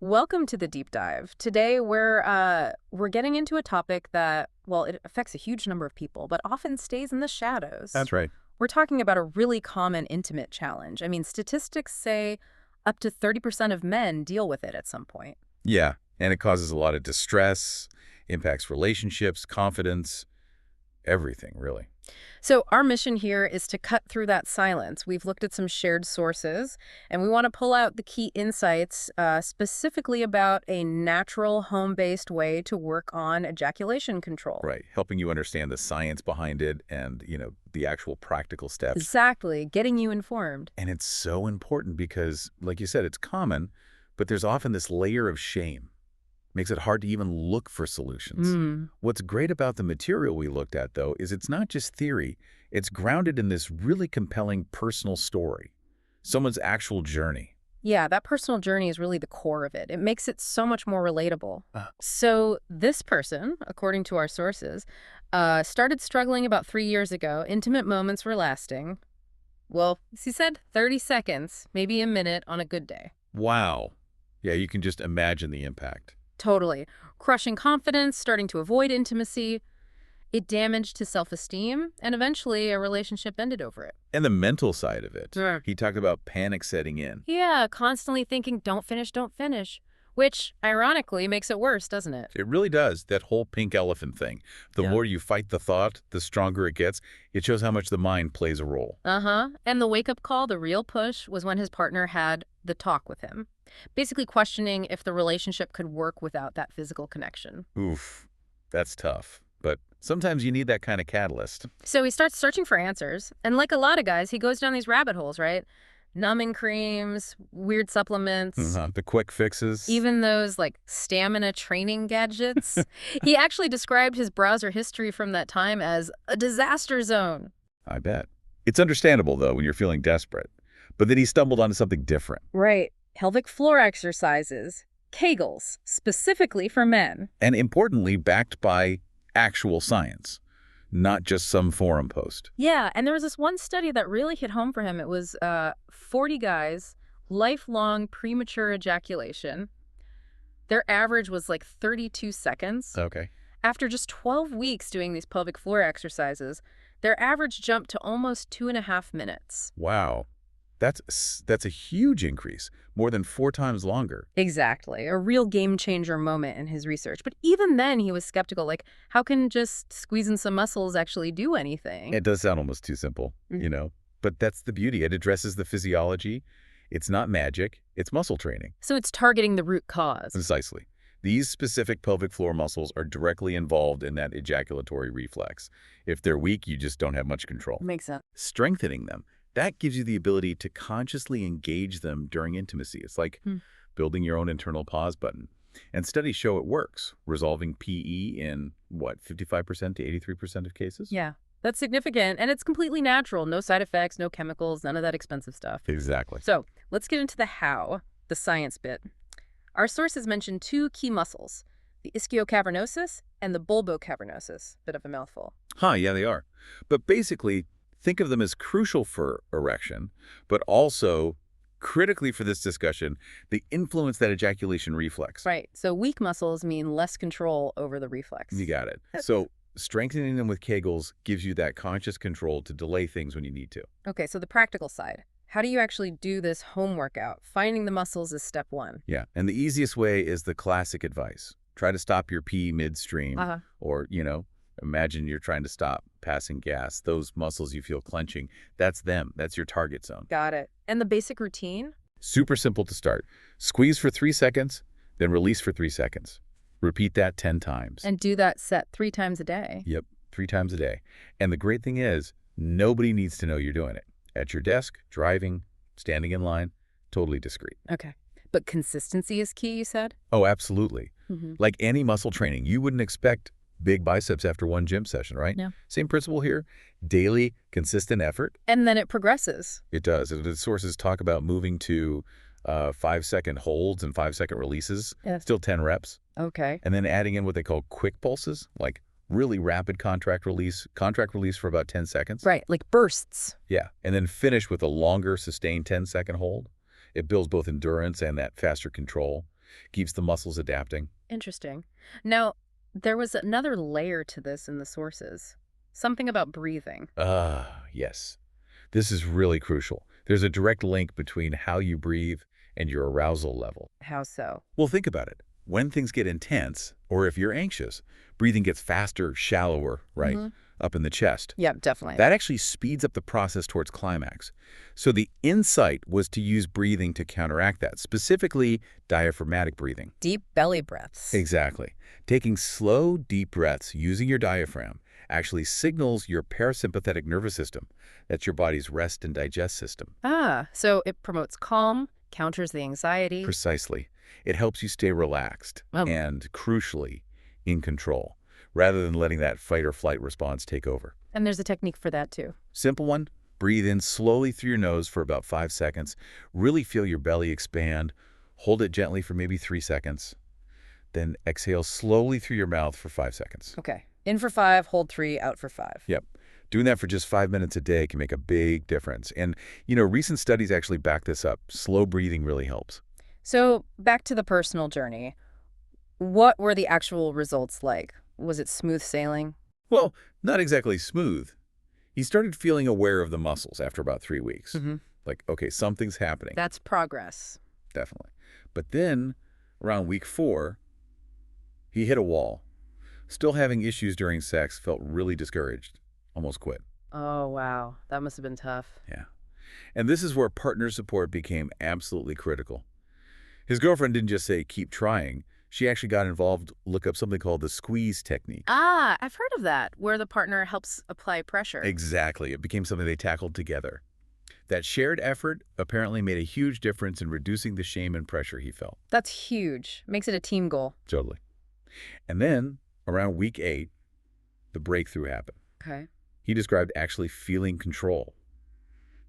Welcome to the deep dive. Today we're getting into a topic that, well, it affects a huge number of people, but often stays in the shadows. That's right. We're talking about a really common intimate challenge. I mean, statistics say up to 30% of men deal with it at some point. Yeah, and it causes a lot of distress, impacts relationships, confidence, everything, really. So our mission here is to cut through that silence. We've looked at some shared sources, and we want to pull out the key insights, specifically about a natural, home-based way to work on ejaculation control. Right, helping you understand the science behind it and, the actual practical steps. Exactly, getting you informed. And it's so important because, like you said, it's common, but there's often this layer of shame. Makes it hard to even look for solutions. What's great about the material we looked at, though, is it's not just theory. It's grounded in this really compelling personal story, someone's actual journey. Yeah, that personal journey is really the core of it. It makes it so much more relatable. So this person, according to our sources, started struggling about 3 years ago. Intimate moments were lasting, well, she said 30 seconds, maybe a minute on a good day. Wow. Yeah, you can just imagine the impact. Totally. Crushing confidence, starting to avoid intimacy. It damaged his self-esteem, and eventually a relationship ended over it. And the mental side of it. Sure. He talked about panic setting in. Yeah, constantly thinking, don't finish, which ironically makes it worse, doesn't it? It really does, that whole pink elephant thing. The Yeah. more you fight the thought, the stronger it gets. It shows how much the mind plays a role. And the wake-up call, the real push, was when his partner had the talk with him, basically questioning if the relationship could work without that physical connection. Oof, that's tough. But sometimes you need that kind of catalyst. So he starts searching for answers, and like a lot of guys, he goes down these rabbit holes, right? Numbing creams, weird supplements, The quick fixes. even those like stamina training gadgets. He actually described his browser history from that time as a disaster zone. I bet. It's understandable, though, when you're feeling desperate. But then he stumbled onto something different. Right. Pelvic floor exercises, Kegels, specifically for men. And importantly, backed by actual science, not just some forum post. Yeah, and there was this one study that really hit home for him. It was 40 guys, lifelong premature ejaculation. Their average was like 32 seconds. Okay. After just 12 weeks doing these pelvic floor exercises, their average jumped to almost 2.5 minutes. Wow. That's a huge increase, more than 4 times longer. Exactly. A real game-changer moment in his research. But even then, he was skeptical, like, how can just squeezing some muscles actually do anything? It does sound almost too simple, But that's the beauty. It addresses the physiology. It's not magic. It's muscle training. So it's targeting the root cause. Precisely. These specific pelvic floor muscles are directly involved in that ejaculatory reflex. If they're weak, you just don't have much control. Makes sense. Strengthening them, that gives you the ability to consciously engage them during intimacy. It's like building your own internal pause button. And studies show it works, resolving PE in, 55% to 83% of cases? Yeah, that's significant. And it's completely natural. No side effects, no chemicals, none of that expensive stuff. Exactly. So let's get into the how, the science bit. Our sources mention 2 key muscles, the ischiocavernosus and the bulbocavernosus. Bit of a mouthful. Yeah, they are. But basically, think of them as crucial for erection, but also, critically for this discussion, they influence that ejaculation reflex. Right. So weak muscles mean less control over the reflex. You got it. So strengthening them with Kegels gives you that conscious control to delay things when you need to. Okay, so the practical side. How do you actually do this home workout? Finding the muscles is step 1. Yeah, and the easiest way is the classic advice. Try to stop your pee midstream, or, imagine you're trying to stop passing gas. Those muscles you feel clenching, that's them. That's your target zone. Got it. And the basic routine? Super simple to start. Squeeze for 3 seconds, then release for 3 seconds. Repeat that 10 times. And do that set 3 times a day. Yep, 3 times a day. And the great thing is, nobody needs to know you're doing it. At your desk, driving, standing in line, totally discreet. Okay. But consistency is key, you said? Oh, absolutely. Like any muscle training, you wouldn't expect big biceps after one gym session, right? No. Same principle here. Daily, consistent effort. And then it progresses. It does. The sources talk about moving to 5-second holds and 5-second releases. Yes. Still 10 reps. Okay. And then adding in what they call quick pulses, like really rapid contract release for about 10 seconds. Right, like bursts. Yeah. And then finish with a longer, sustained 10-second hold. It builds both endurance and that faster control. keeps the muscles adapting. Interesting. Now, there was another layer to this in the sources. Something about breathing. Yes. This is really crucial. There's a direct link between how you breathe and your arousal level. How so? Well, think about it. When things get intense, or if you're anxious, breathing gets faster, shallower, right, up in the chest. Yep, definitely. That actually speeds up the process towards climax. So the insight was to use breathing to counteract that, specifically diaphragmatic breathing. Deep belly breaths. Exactly. Taking slow, deep breaths using your diaphragm actually signals your parasympathetic nervous system. That's your body's rest and digest system. So it promotes calm, counters the anxiety. Precisely. It helps you stay relaxed Um, and, crucially, in control, rather than letting that fight or flight response take over. and there's a technique for that too. Simple one. Breathe in slowly through your nose for about 5 seconds. Really feel your belly expand. Hold it gently for maybe 3 seconds. Then exhale slowly through your mouth for 5 seconds. Okay. In for 5, hold 3, out for 5. Yep. Doing that for just 5 minutes a day can make a big difference. And, recent studies actually back this up. Slow breathing really helps. So back to the personal journey. What were the actual results like? Was it smooth sailing? Well, not exactly smooth. He started feeling aware of the muscles after about 3 weeks. Like, okay, something's happening. That's progress. Definitely. But then, around week 4, he hit a wall. Still having issues during sex, felt really discouraged. Almost quit. Oh, wow. That must have been tough. Yeah. And this is where partner support became absolutely critical. His girlfriend didn't just say, keep trying. She actually got involved, look up something called the squeeze technique. I've heard of that, where the partner helps apply pressure. Exactly. It became something they tackled together. That shared effort apparently made a huge difference in reducing the shame and pressure he felt. That's huge. Makes it a team goal. Totally. And then, around week 8, the breakthrough happened. Okay. He described actually feeling control,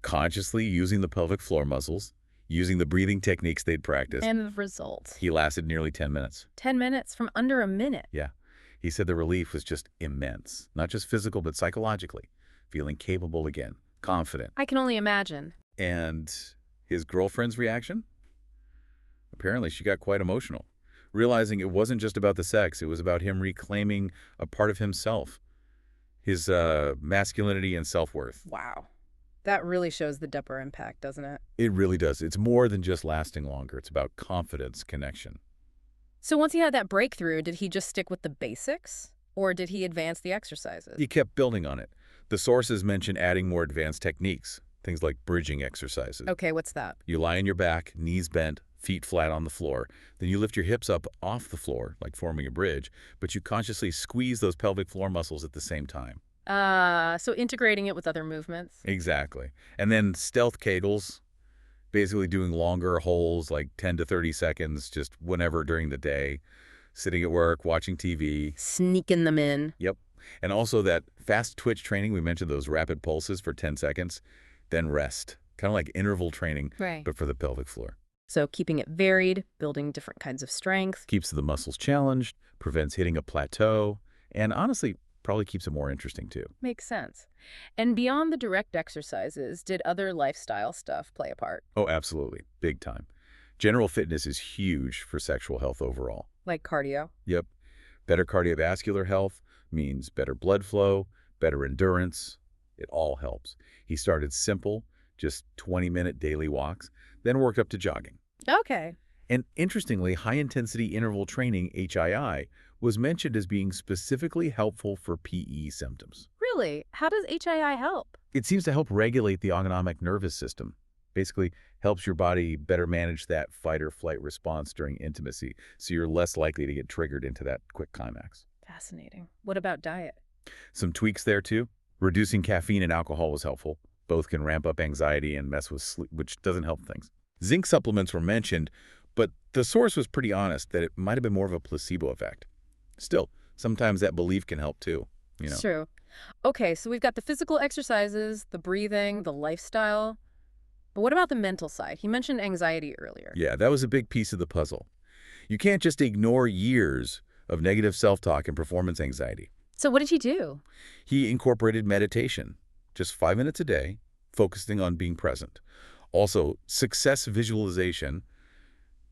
consciously using the pelvic floor muscles, using the breathing techniques they'd practiced. And the result? He lasted nearly 10 minutes. 10 minutes from under a minute. Yeah. He said the relief was just immense, not just physical, but psychologically, feeling capable again, confident. I can only imagine. And his girlfriend's reaction? Apparently, she got quite emotional, realizing it wasn't just about the sex. It was about him reclaiming a part of himself, his masculinity and self-worth. Wow. That really shows the deeper impact, doesn't it? It really does. It's more than just lasting longer. It's about confidence, connection. So once he had that breakthrough, did he just stick with the basics? Or did he advance the exercises? He kept building on it. The sources mention adding more advanced techniques, things like bridging exercises. Okay, what's that? You lie on your back, knees bent, feet flat on the floor. Then you lift your hips up off the floor, like forming a bridge, but you consciously squeeze those pelvic floor muscles at the same time. So integrating it with other movements. Exactly. And then stealth Kegels, basically doing longer holds, like 10 to 30 seconds, just whenever during the day, sitting at work, watching TV. Sneaking them in. Yep. And also that fast twitch training, we mentioned those rapid pulses for 10 seconds, then rest. Kind of like interval training, Right. but for the pelvic floor. So keeping it varied, building different kinds of strength. Keeps the muscles challenged, prevents hitting a plateau, and honestly, probably keeps it more interesting too. Makes sense. And beyond the direct exercises, did other lifestyle stuff play a part? Oh, absolutely. Big time. General fitness is huge for sexual health overall. Like cardio? Yep. Better cardiovascular health means better blood flow, better endurance. It all helps. He started simple, just 20-minute daily walks, then worked up to jogging. Okay. And interestingly, high-intensity interval training, HII, was mentioned as being specifically helpful for PE symptoms. Really? How does HII help? It seems to help regulate the autonomic nervous system. Basically, helps your body better manage that fight or flight response during intimacy, so you're less likely to get triggered into that quick climax. Fascinating. What about diet? Some tweaks there too. Reducing caffeine and alcohol was helpful. Both can ramp up anxiety and mess with sleep, which doesn't help things. Zinc supplements were mentioned, but the source was pretty honest that it might have been more of a placebo effect. Still, sometimes that belief can help too, It's true. Okay, so we've got the physical exercises, the breathing, the lifestyle. But what about the mental side? He mentioned anxiety earlier. Yeah, that was a big piece of the puzzle. You can't just ignore years of negative self-talk and performance anxiety. So what did he do? He incorporated meditation, just 5 minutes a day, focusing on being present. Also, success visualization,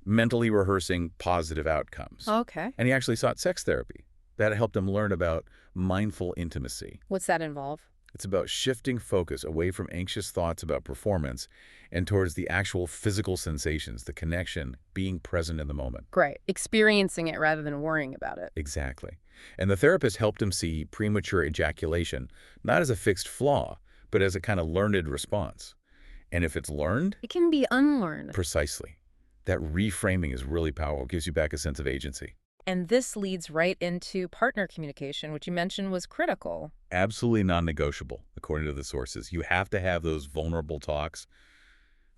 mentally rehearsing positive outcomes. Okay. And he actually sought sex therapy. That helped him learn about mindful intimacy. What's that involve? It's about shifting focus away from anxious thoughts about performance and towards the actual physical sensations, the connection, being present in the moment. Great. Experiencing it rather than worrying about it. Exactly. And the therapist helped him see premature ejaculation not as a fixed flaw, but as a kind of learned response. And if it's learned, It can be unlearned. precisely. That reframing is really powerful, gives you back a sense of agency. And this leads right into partner communication, which you mentioned was critical. Absolutely non-negotiable, according to the sources. You have to have those vulnerable talks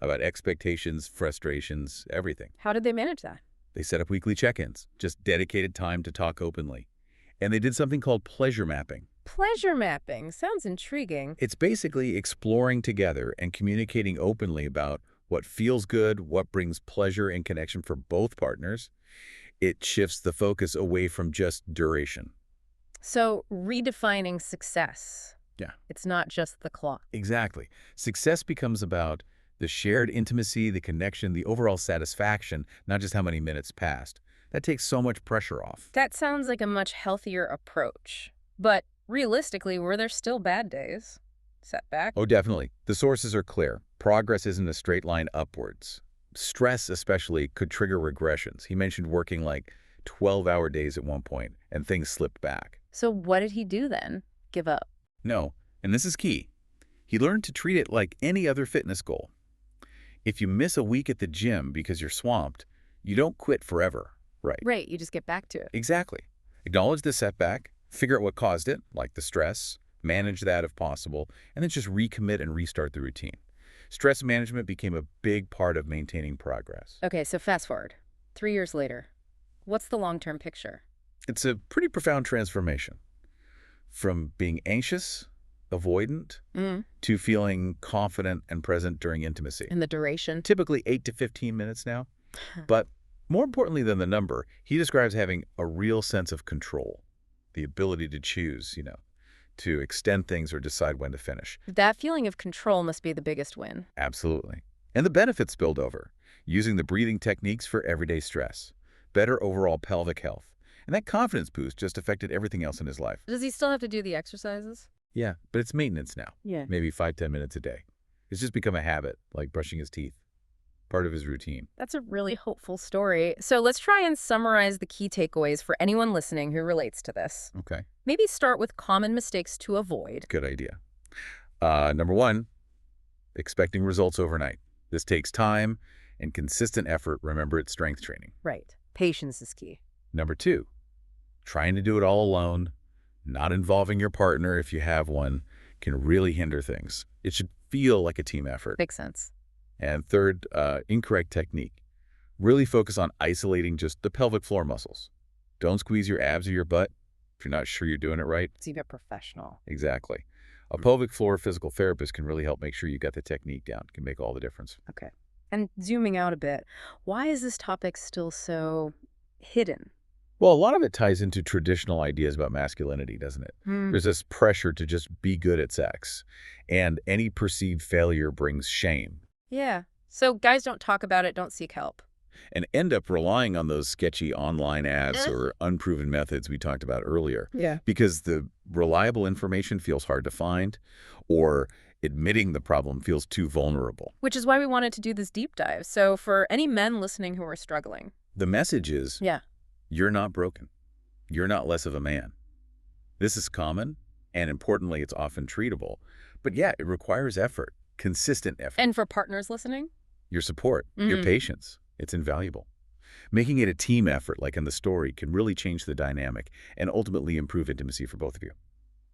about expectations, frustrations, everything. How did they manage that? They set up weekly check-ins, just dedicated time to talk openly. And they did something called pleasure mapping. Pleasure mapping. Sounds intriguing. It's basically exploring together and communicating openly about what feels good, what brings pleasure and connection for both partners. It shifts the focus away from just duration. So, redefining success. Yeah. It's not just the clock. Exactly. Success becomes about the shared intimacy, the connection, the overall satisfaction, not just how many minutes passed. That takes so much pressure off. That sounds like a much healthier approach. But realistically, were there still bad days? Setback? Oh, definitely. The sources are clear. Progress isn't a straight line upwards. Stress, especially, could trigger regressions. He mentioned working like 12-hour days at one point, and things slipped back. So what did he do then? Give up? No, and this is key. He learned to treat it like any other fitness goal. If you miss a week at the gym because you're swamped, you don't quit forever, right? Right, you just get back to it. Exactly. Acknowledge the setback, figure out what caused it, like the stress, manage that if possible, and then just recommit and restart the routine. Stress management became a big part of maintaining progress. Okay, so fast forward. 3 years later. What's the long-term picture? It's a pretty profound transformation. From being anxious, avoidant, to feeling confident and present during intimacy. And the duration? Typically 8 to 15 minutes now. But more importantly than the number, he describes having a real sense of control, the ability to choose, to extend things or decide when to finish. That feeling of control must be the biggest win. Absolutely. And the benefits spilled over, using the breathing techniques for everyday stress, better overall pelvic health. And that confidence boost just affected everything else in his life. Does he still have to do the exercises? Yeah, but it's maintenance now. Yeah. Maybe 5–10 minutes a day. It's just become a habit, like brushing his teeth. Part of his routine. That's a really hopeful story. So let's try and summarize the key takeaways for anyone listening who relates to this. Okay. Maybe start with common mistakes to avoid. Good idea. Number one, expecting results overnight. This takes time and consistent effort. Remember, it's strength training. Right. Patience is key. Number two, trying to do it all alone, not involving your partner if you have one, can really hinder things. It should feel like a team effort. Makes sense. And third, incorrect technique. Really focus on isolating just the pelvic floor muscles. Don't squeeze your abs or your butt if you're not sure you're doing it right. See, a professional. Exactly. A pelvic floor physical therapist can really help make sure you got the technique down. It can make all the difference. Okay. And zooming out a bit, why is this topic still so hidden? Well, a lot of it ties into traditional ideas about masculinity, doesn't it? There's this pressure to just be good at sex, and any perceived failure brings shame. Yeah. So guys don't talk about it, don't seek help. And end up relying on those sketchy online ads or unproven methods we talked about earlier. Yeah. Because the reliable information feels hard to find, or admitting the problem feels too vulnerable. Which is why we wanted to do this deep dive. So for any men listening who are struggling. The message is, you're not broken. You're not less of a man. This is common, and importantly, it's often treatable. But yeah, it requires effort, consistent effort. And for partners listening? Your support, your patience, it's invaluable. Making it a team effort, like in the story, can really change the dynamic and ultimately improve intimacy for both of you.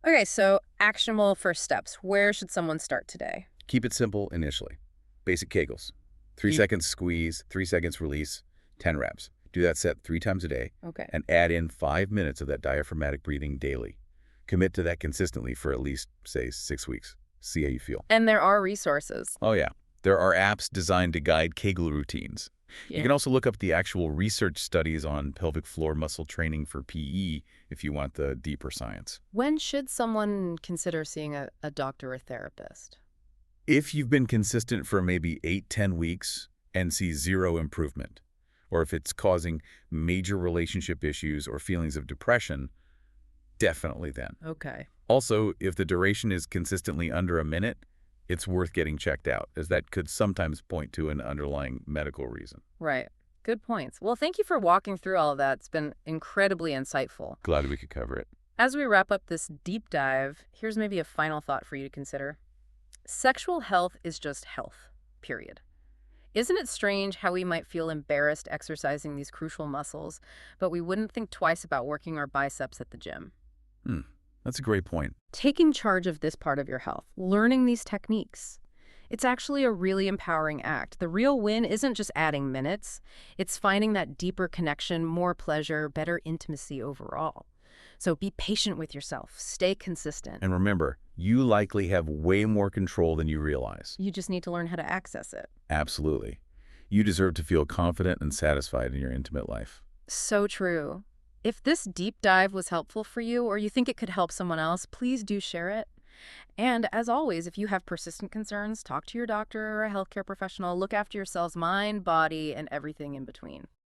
Okay, so actionable first steps. Where should someone start today? Keep it simple initially. Basic Kegels. 3 seconds squeeze, 3 seconds release, 10 reps. Do that set 3 times a day. Okay. And add in 5 minutes of that diaphragmatic breathing daily. Commit to that consistently for at least, say, 6 weeks. See how you feel. And there are resources. Oh, yeah. There are apps designed to guide Kegel routines. You can also look up the actual research studies on pelvic floor muscle training for PE if you want the deeper science. When should someone consider seeing a doctor or therapist? If you've been consistent for maybe 8–10 weeks and see zero improvement, or if it's causing major relationship issues or feelings of depression, definitely then. Okay. Also, if the duration is consistently under a minute, it's worth getting checked out, as that could sometimes point to an underlying medical reason. Right. Good points. Well, thank you for walking through all of that. It's been incredibly insightful. Glad we could cover it. As we wrap up this deep dive, here's maybe a final thought for you to consider. Sexual health is just health, period. Isn't it strange how we might feel embarrassed exercising these crucial muscles, but we wouldn't think twice about working our biceps at the gym? Hmm, that's a great point. Taking charge of this part of your health, learning these techniques. It's actually a really empowering act. The real win isn't just adding minutes, it's finding that deeper connection, more pleasure, better intimacy overall. So be patient with yourself, stay consistent. And remember, you likely have way more control than you realize. You just need to learn how to access it. Absolutely. You deserve to feel confident and satisfied in your intimate life. So true. If this deep dive was helpful for you or you think it could help someone else, please do share it. And as always, if you have persistent concerns, talk to your doctor or a healthcare professional. Look after yourselves, mind, body, and everything in between.